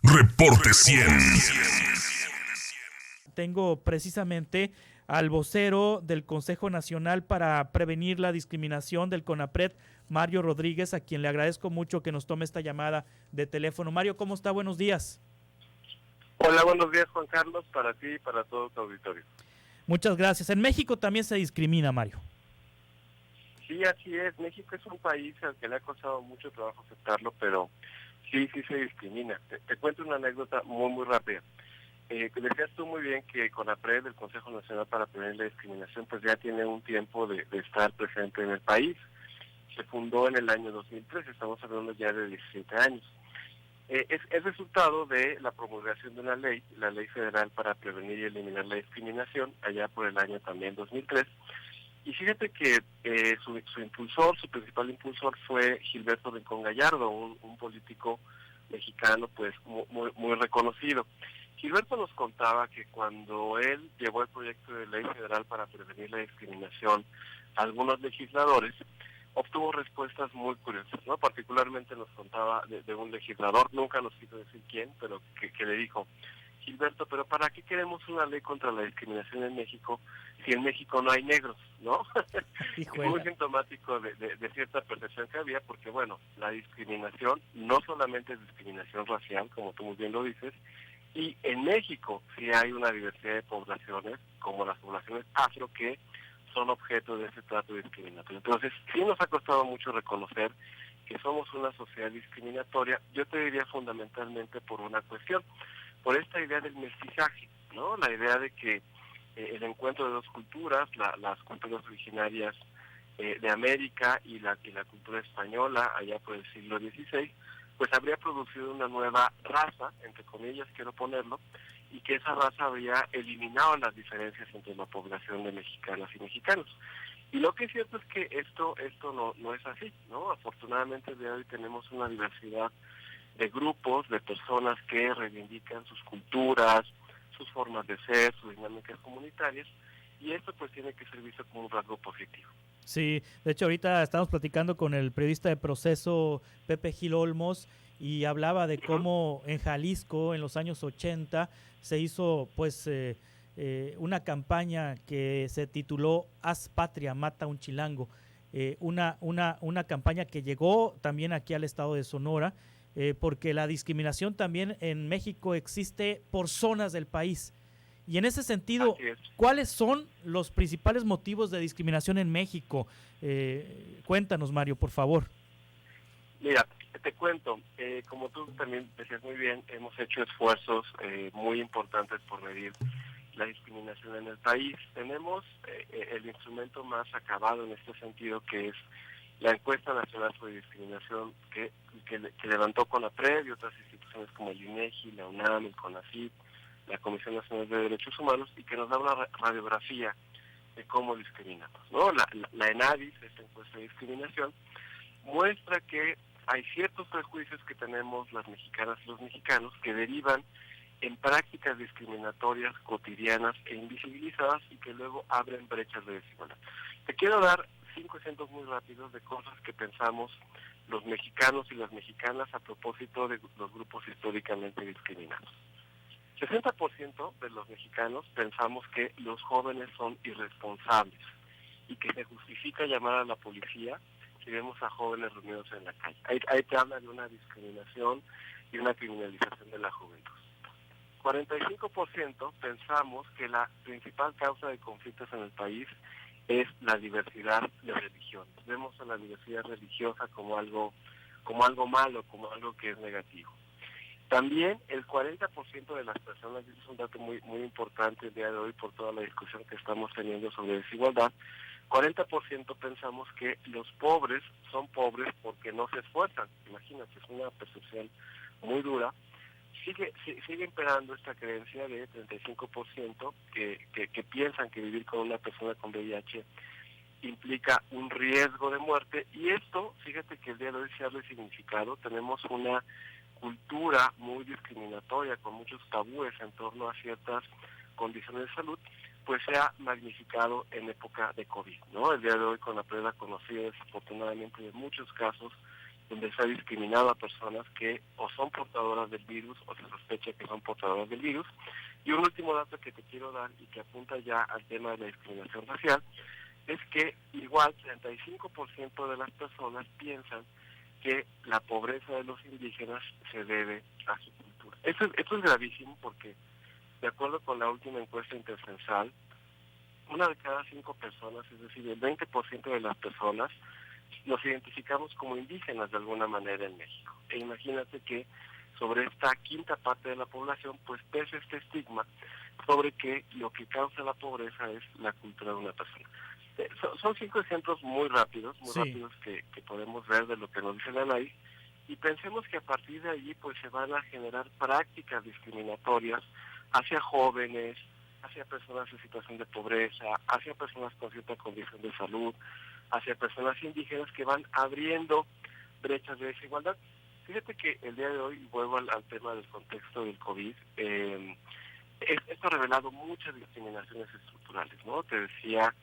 Reporte 100. Tengo precisamente al vocero del Consejo Nacional para Prevenir la Discriminación del CONAPRED, Mario Rodríguez, a quien le agradezco mucho que nos tome esta llamada de teléfono. Mario, ¿cómo está? Buenos días. Hola, buenos días, Juan Carlos, para ti y para todo tu auditorio. Muchas gracias. En México también se discrimina, Mario. Sí, así es. México es un país al que le ha costado mucho trabajo aceptarlo, pero sí se discrimina. Te cuento una anécdota muy rápida. Decías tú muy bien que CONAPRED, el Consejo Nacional para Prevenir la Discriminación, pues ya tiene un tiempo de estar presente en el país. Se fundó en el año 2003, estamos hablando ya de 17 años. Es resultado de la promulgación de una ley, la Ley Federal para Prevenir y Eliminar la Discriminación, allá por el año también 2003. Y fíjate que su principal impulsor fue Gilberto Rincón Gallardo, un político mexicano pues muy reconocido. Gilberto nos contaba que cuando él llevó el proyecto de ley federal para prevenir la discriminación a algunos legisladores, obtuvo respuestas muy curiosas, ¿no? Particularmente nos contaba de un legislador, nunca nos quiso decir quién, pero que le dijo: Gilberto, pero ¿para qué queremos una ley contra la discriminación en México si en México no hay negros, ¿no? Es muy sintomático de cierta percepción que había, porque bueno, la discriminación no solamente es discriminación racial, como tú muy bien lo dices, y en México sí hay una diversidad de poblaciones, como las poblaciones afro, que son objeto de ese trato discriminatorio. Entonces, sí nos ha costado mucho reconocer que somos una sociedad discriminatoria. Yo te diría fundamentalmente por una cuestión, por esta idea del mestizaje, ¿no? La idea de que el encuentro de dos culturas, las culturas originarias de América y la cultura española, allá por el siglo XVI, pues habría producido una nueva raza, entre comillas quiero ponerlo, y que esa raza habría eliminado las diferencias entre la población de mexicanas y mexicanos. Y lo que es cierto es que esto no es así, ¿no? Afortunadamente el día de hoy tenemos una diversidad de grupos, de personas que reivindican sus culturas, sus formas de ser, sus dinámicas comunitarias, y esto pues tiene que ser visto como un rasgo positivo. Sí, de hecho ahorita estamos platicando con el periodista de Proceso, Pepe Gil Olmos, y hablaba de cómo en Jalisco en los años 80 se hizo pues una campaña que se tituló Haz Patria, Mata un Chilango, una campaña que llegó también aquí al estado de Sonora, porque la discriminación también en México existe por zonas del país. Y en ese sentido, ¿cuáles son los principales motivos de discriminación en México? Cuéntanos, Mario, por favor. Mira, te cuento, como tú también decías muy bien, hemos hecho esfuerzos muy importantes por medir la discriminación en el país. Tenemos el instrumento más acabado en este sentido, que es la Encuesta Nacional sobre Discriminación que levantó CONAPRED y otras instituciones como el INEGI, la UNAM, el CONACYT, la Comisión Nacional de Derechos Humanos, y que nos da una radiografía de cómo discriminamos, ¿no? La ENADIS, esta encuesta de discriminación, muestra que hay ciertos prejuicios que tenemos las mexicanas y los mexicanos que derivan en prácticas discriminatorias cotidianas e invisibilizadas y que luego abren brechas de desigualdad. Te quiero dar 5 ejemplos muy rápidos de cosas que pensamos los mexicanos y las mexicanas a propósito de los grupos históricamente discriminados. 60% de los mexicanos pensamos que los jóvenes son irresponsables y que se justifica llamar a la policía si vemos a jóvenes reunidos en la calle. Ahí te habla de una discriminación y una criminalización de la juventud. 45% pensamos que la principal causa de conflictos en el país es la diversidad de religiones. Vemos a la diversidad religiosa como algo malo, como algo que es negativo. También el 40% de las personas, y es un dato muy importante el día de hoy por toda la discusión que estamos teniendo sobre desigualdad, 40% pensamos que los pobres son pobres porque no se esfuerzan. Imagínate, es una percepción muy dura. Sigue imperando esta creencia de 35% que piensan que vivir con una persona con VIH implica un riesgo de muerte, y esto, fíjate que el día de hoy se ha resignificado. Tenemos una cultura muy discriminatoria, con muchos tabúes en torno a ciertas condiciones de salud, pues se ha magnificado en época de COVID, ¿no? El día de hoy, con la prueba conocida desafortunadamente de muchos casos donde se ha discriminado a personas que o son portadoras del virus o se sospecha que son portadoras del virus. Y un último dato que te quiero dar y que apunta ya al tema de la discriminación racial es que igual 35% de las personas piensan que la pobreza de los indígenas se debe a su cultura. Esto es gravísimo porque, de acuerdo con la última encuesta intercensal, una de cada 5 personas, es decir, el 20% de las personas, nos identificamos como indígenas de alguna manera en México. E imagínate que sobre esta quinta parte de la población, pues pesa este estigma sobre que lo que causa la pobreza es la cultura de una persona. Son 5 ejemplos muy rápidos que podemos ver de lo que nos dice la ley, y pensemos que a partir de allí pues se van a generar prácticas discriminatorias hacia jóvenes, hacia personas en situación de pobreza, hacia personas con cierta condición de salud, hacia personas indígenas que van abriendo brechas de desigualdad. Fíjate que el día de hoy, vuelvo al tema del contexto del COVID, esto ha revelado muchas discriminaciones estructurales, ¿no? Te decía,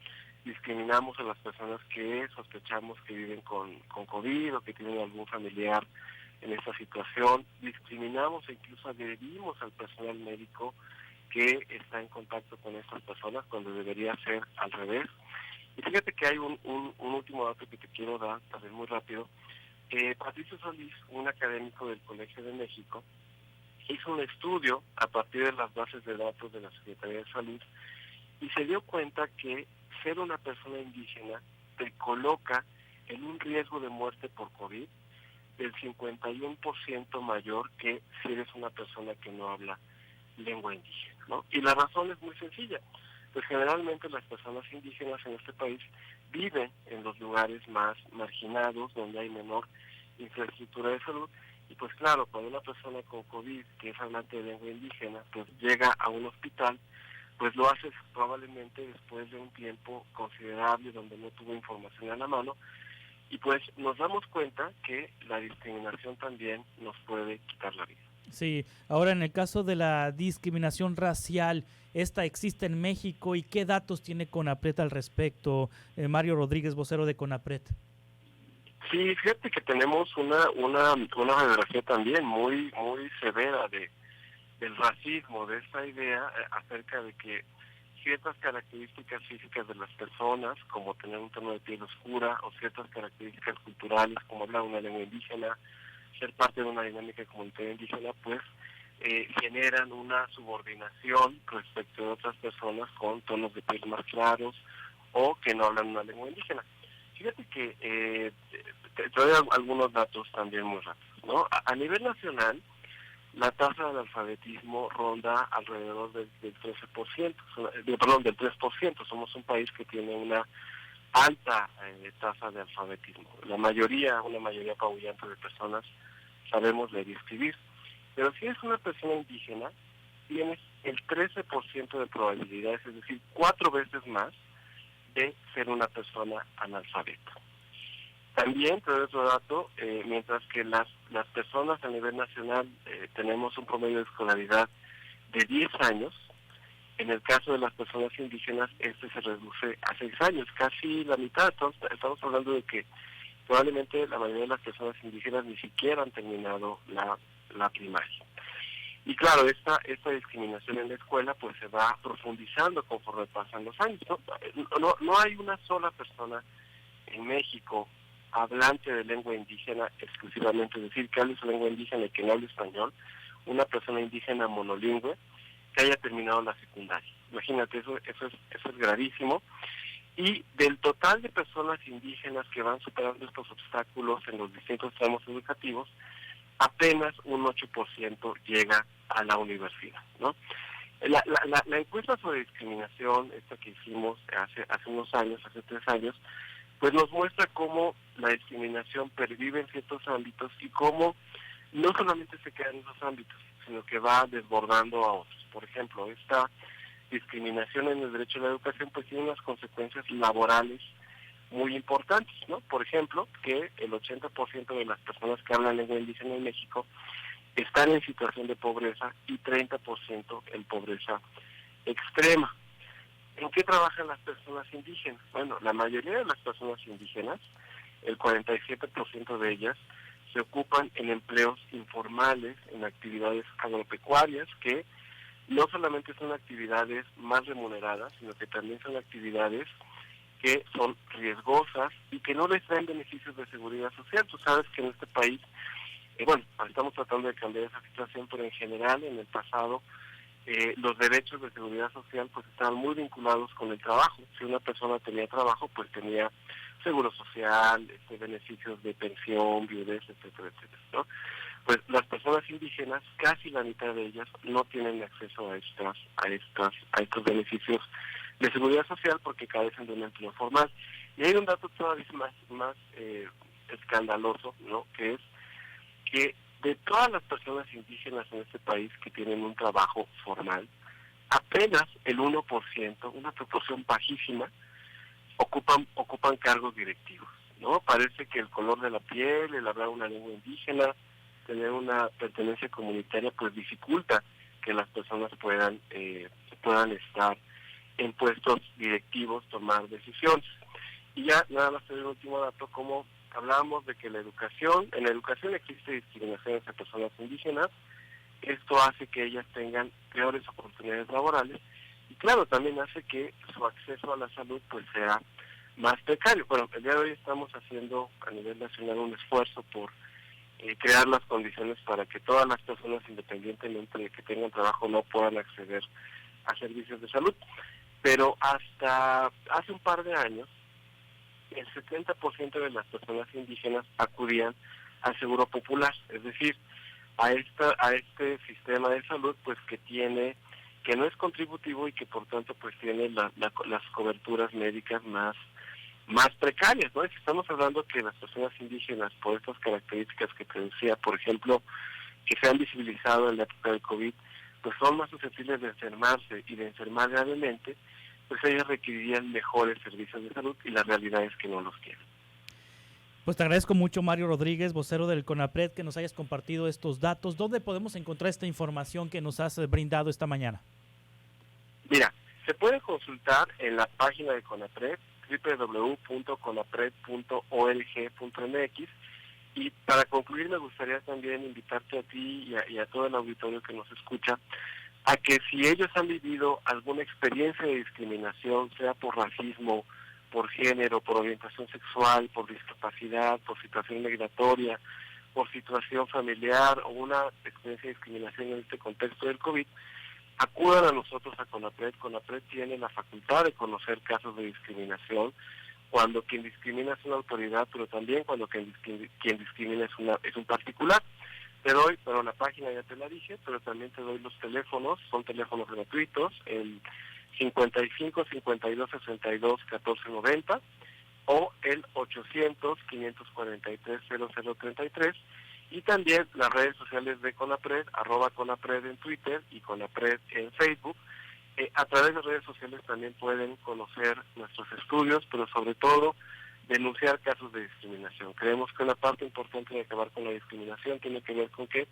discriminamos a las personas que sospechamos que viven con COVID o que tienen algún familiar en esta situación, discriminamos e incluso agredimos al personal médico que está en contacto con estas personas cuando debería ser al revés. Y fíjate que hay un último dato que te quiero dar, también muy rápido. Patricio Solís, un académico del Colegio de México, hizo un estudio a partir de las bases de datos de la Secretaría de Salud y se dio cuenta que ser una persona indígena te coloca en un riesgo de muerte por COVID del 51% mayor que si eres una persona que no habla lengua indígena, ¿no? Y la razón es muy sencilla. Pues generalmente las personas indígenas en este país viven en los lugares más marginados, donde hay menor infraestructura de salud, y pues claro, cuando una persona con COVID, que es hablante de lengua indígena, pues llega a un hospital, pues lo hace probablemente después de un tiempo considerable donde no tuvo información a la mano, y pues nos damos cuenta que la discriminación también nos puede quitar la vida. Sí, ahora en el caso de la discriminación racial, ¿esta existe en México y qué datos tiene CONAPRED al respecto? Mario Rodríguez, vocero de CONAPRED. Sí, fíjate que tenemos una radiografía también muy severa del racismo, de esta idea acerca de que ciertas características físicas de las personas, como tener un tono de piel oscura, o ciertas características culturales, como hablar una lengua indígena, ser parte de una dinámica comunitaria indígena, pues generan una subordinación respecto de otras personas con tonos de piel más claros o que no hablan una lengua indígena. Fíjate que te doy algunos datos también muy rápidos, ¿no? A nivel nacional, la tasa del alfabetismo ronda alrededor del 13%, del 3%. Somos un país que tiene una alta tasa de alfabetismo. Una mayoría apabullante de personas sabemos leer y escribir. Pero si eres una persona indígena, tienes el 13% de probabilidades, es decir, 4 veces más de ser una persona analfabeta. También, te doy otro dato, mientras que las personas a nivel nacional tenemos un promedio de escolaridad de 10 años, en el caso de las personas indígenas, este se reduce a 6 años, casi la mitad. Estamos hablando de que probablemente la mayoría de las personas indígenas ni siquiera han terminado la primaria. Y claro, esta discriminación en la escuela pues se va profundizando conforme pasan los años, ¿no? No hay una sola persona en México hablante de lengua indígena exclusivamente, es decir, que hable su lengua indígena y que no hable español, una persona indígena monolingüe que haya terminado la secundaria. Imagínate, eso es gravísimo. Y del total de personas indígenas que van superando estos obstáculos en los distintos tramos educativos, apenas un 8% llega a la universidad, ¿no? La encuesta sobre discriminación, esta que hicimos hace unos años, hace 3 años, pues nos muestra cómo la discriminación pervive en ciertos ámbitos y cómo no solamente se queda en esos ámbitos, sino que va desbordando a otros. Por ejemplo, esta discriminación en el derecho a la educación pues tiene unas consecuencias laborales muy importantes, ¿no? Por ejemplo, que el 80% de las personas que hablan lengua indígena en México están en situación de pobreza y 30% en pobreza extrema. ¿En qué trabajan las personas indígenas? Bueno, la mayoría de las personas indígenas, el 47% de ellas, se ocupan en empleos informales, en actividades agropecuarias, que no solamente son actividades más remuneradas, sino que también son actividades que son riesgosas y que no les traen beneficios de seguridad social. Tú sabes que en este país, estamos tratando de cambiar esa situación, pero en general, en el pasado, los derechos de seguridad social pues estaban muy vinculados con el trabajo. Si una persona tenía trabajo, pues tenía seguro social, beneficios de pensión, viudez, etcétera, etcétera, ¿no? Pues las personas indígenas, casi la mitad de ellas no tienen acceso a estos beneficios de seguridad social porque carecen de un empleo formal. Y hay un dato todavía más escandaloso, ¿no? Que es que de todas las personas indígenas en este país que tienen un trabajo formal, apenas el 1%, una proporción bajísima, ocupan cargos directivos, ¿no? Parece que el color de la piel, el hablar una lengua indígena, tener una pertenencia comunitaria, pues dificulta que las personas puedan estar en puestos directivos, tomar decisiones. Y ya nada más te doy un último dato, como hablábamos de que en la educación existe discriminación hacia personas indígenas. Esto hace que ellas tengan peores oportunidades laborales y claro, también hace que su acceso a la salud pues sea más precario. Bueno, el día de hoy estamos haciendo a nivel nacional un esfuerzo por crear las condiciones para que todas las personas, independientemente de que tengan trabajo, no puedan acceder a servicios de salud. Pero hasta hace un par de años, el 70% de las personas indígenas acudían al seguro popular, es decir, a este sistema de salud pues que no es contributivo y que por tanto pues tiene las coberturas médicas más precarias, ¿no? Si estamos hablando que las personas indígenas, por estas características que te decía, por ejemplo, que se han visibilizado en la época del COVID, pues son más susceptibles de enfermarse y de enfermar gravemente, pues ellas requerirían mejores servicios de salud y la realidad es que no los tienen. Pues te agradezco mucho, Mario Rodríguez, vocero del CONAPRED, que nos hayas compartido estos datos. ¿Dónde podemos encontrar esta información que nos has brindado esta mañana? Mira, se puede consultar en la página de CONAPRED, www.conapred.org.mx, y para concluir me gustaría también invitarte a ti y a todo el auditorio que nos escucha a que si ellos han vivido alguna experiencia de discriminación, sea por racismo, por género, por orientación sexual, por discapacidad, por situación migratoria, por situación familiar o una experiencia de discriminación en este contexto del COVID, acudan a nosotros a CONAPRED. CONAPRED tiene la facultad de conocer casos de discriminación cuando quien discrimina es una autoridad, pero también cuando quien discrimina es un particular. Te doy, pero la página ya te la dije, pero también te doy los teléfonos, son teléfonos gratuitos, el 55 52 62 14 90 o el 800 543 0033, y también las redes sociales de CONAPRED, @CONAPRED en Twitter y CONAPRED en Facebook. A través de redes sociales también pueden conocer nuestros estudios, pero sobre todo denunciar casos de discriminación. Creemos que una parte importante de acabar con la discriminación tiene que ver con que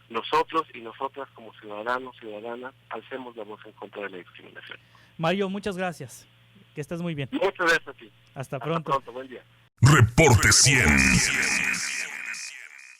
nosotros y nosotras como ciudadanos, ciudadanas, alcemos la voz en contra de la discriminación. Mario, muchas gracias. Que estés muy bien. Muchas gracias a ti. Hasta pronto. Buen día. Reporte 100.